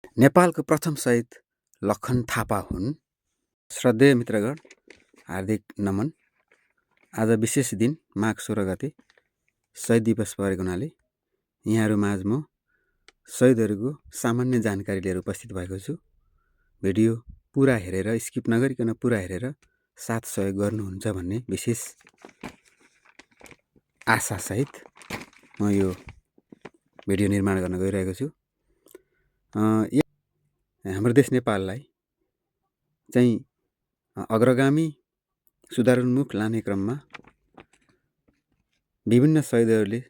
नेपालको प्रथम शहीद लखन थापा हुन्। श्रद्धेय मित्रगण, हार्दिक नमन। आज विशेष दिन माघ 16 गते शहीद दिवस परेको हुनाले यहाँहरू माझ म शहीदहरूको सामान्य जानकारी लिएर उपस्थित भएको छु। भिडियो पुरा हेरेर, स्किप नगरिकन पुरा हेरेर साथ सहयोग गर्नुहुन्छ भन्ने विशेष आशासहित म यो भिडियो निर्माण गर्न गइरहेको छु। हाम्रो देश नेपाललाई चाहिँ अग्रगामी सुधारोन्मुख लाने क्रममा विभिन्न शहीदहरूले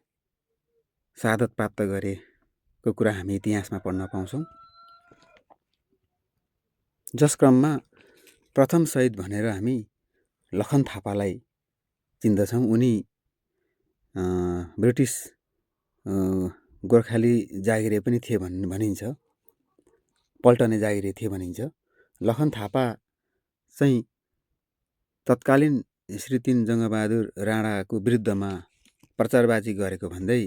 शहादत प्राप्त गरेको कुरा हामी इतिहासमा पढ्न पाउँछौँ। जस क्रममा प्रथम शहीद भनेर हामी लखन थापालाई चिन्दछौँ। उनी ब्रिटिस गोर्खाली जागिरे पनि थिए भनिन्छ, पल्टने जागिरे थिए भनिन्छ। लखन थापा चाहिँ तत्कालीन श्री 3 जङ्गबहादुर राणाको विरुद्धमा प्रचारबाजी गरेको भन्दै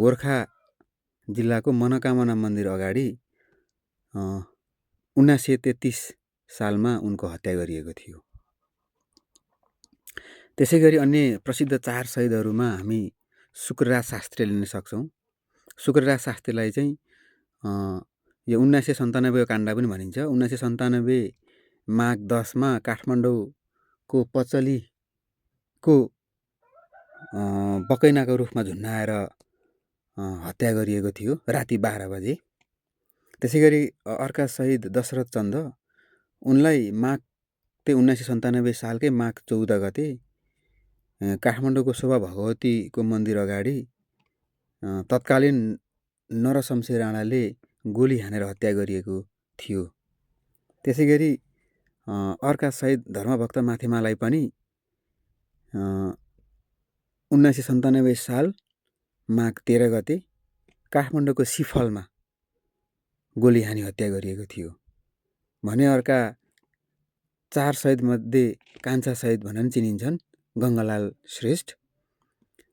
गोर्खा जिल्लाको मनोकामना मन्दिर अगाडि 1933 सालमा उनको हत्या गरिएको थियो। त्यसै गरी अन्य प्रसिद्ध 4 शहीदहरूमा हामी शुक्रराज शास्त्री लिन सक्छौँ। शुक्रराज शास्त्रीलाई चाहिँ यो 1997 काण्ड पनि भनिन्छ। 1997 माघ 10 मा काठमाडौँको पचलीको बकैनाको रुखमा झुन्डाएर हत्या गरिएको थियो राति 12 बजे। त्यसै गरी अर्का शहीद दशरथ चन्द, उनलाई 1997 सालकै माघ 14 गते काठमाडौँको शोभा भगवतीको मन्दिर अगाडि तत्कालीन नरशमशेर राणाले गोली हानेर हत्या गरिएको थियो। त्यसै गरी अर्का शहीद धर्मभक्त माथिमालाई पनि 1997 साल माघ 13 गते काठमाडौँको सिफलमा गोली हानी हत्या गरिएको थियो भने अर्का 4 शहीदमध्ये कान्छा शहीद भनेर चिनिन्छन् गङ्गालाल श्रेष्ठ।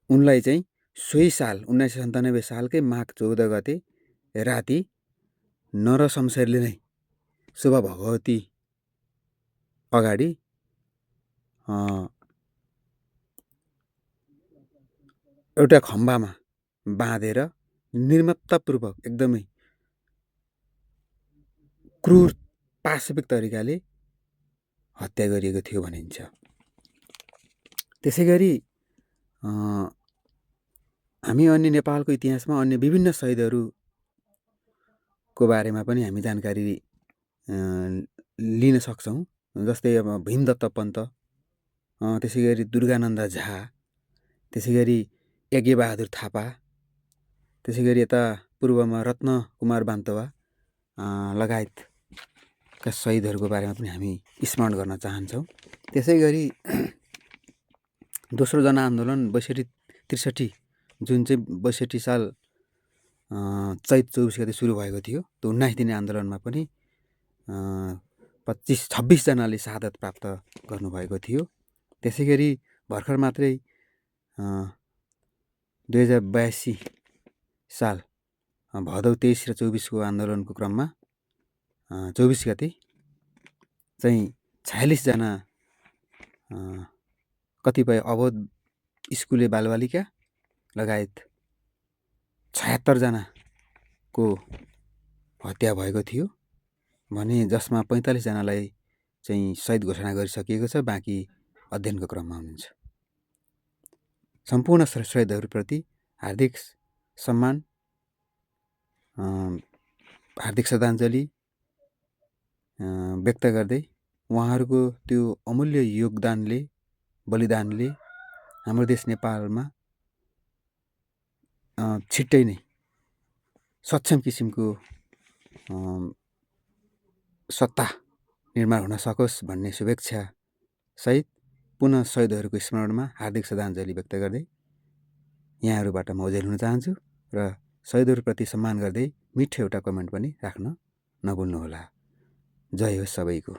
उनलाई चाहिँ सोही साल 1997 सालकै माघ 14 गते राति नरशमशेरले नै शोभा भगवती अगाडि एउटा खम्बामा बाँधेर निर्ममतापूर्वक एकदमै क्रूर पाशविक तरिकाले हत्या गरिएको थियो भनिन्छ। त्यसै गरी हामी अन्य नेपालको इतिहासमा अन्य विभिन्न शहीदहरूको बारेमा पनि हामी जानकारी लिन सक्छौँ। जस्तै अब भीमदत्त पन्त, त्यसै गरी दुर्गानन्द झा, त्यसै गरी यज्ञबहादुर थापा, त्यसै गरी यता पूर्वमा रत्नकुमार बान्तवा लगायतका शहीदहरूको बारेमा पनि हामी स्मरण गर्न चाहन्छौँ। त्यसै गरी दोस्रो जनआन्दोलन 62-63 जुन चाहिँ 62 साल चैत 24 गते सुरु भएको थियो, त्यो 19 दिने आन्दोलनमा पनि 26 जनाले शहादत प्राप्त गर्नुभएको थियो। त्यसै गरी भर्खर मात्रै 2082 साल भदौ 23 र 24 को आन्दोलनको क्रममा 24 गते चाहिँ 46 जना कतिपय अवोध स्कुले बालबालिका लगायत 76 जनाको हत्या भएको थियो भने जसमा 45 जनालाई चाहिँ शहीद घोषणा गरिसकिएको छ, बाँकी अध्ययनको क्रममा हुनुहुन्छ। सम्पूर्ण शहीदहरूप्रति हार्दिक सम्मान, हार्दिक श्रद्धाञ्जली व्यक्त गर्दै उहाँहरूको त्यो अमूल्य योगदानले, बलिदानले हाम्रो देश नेपालमा छिट्टै नै सक्षम किसिमको सत्ता निर्माण हुन सकोस् भन्ने शुभेच्छा सहित पुनः शहीदहरूको स्मरणमा हार्दिक श्रद्धाञ्जली व्यक्त गर्दै यहाँहरूबाट म ओझेल हुन चाहन्छु र शहीदहरूप्रति सम्मान गर्दै मिठो एउटा कमेन्ट पनि राख्न नभुल्नुहोला। जय होस् सबैको।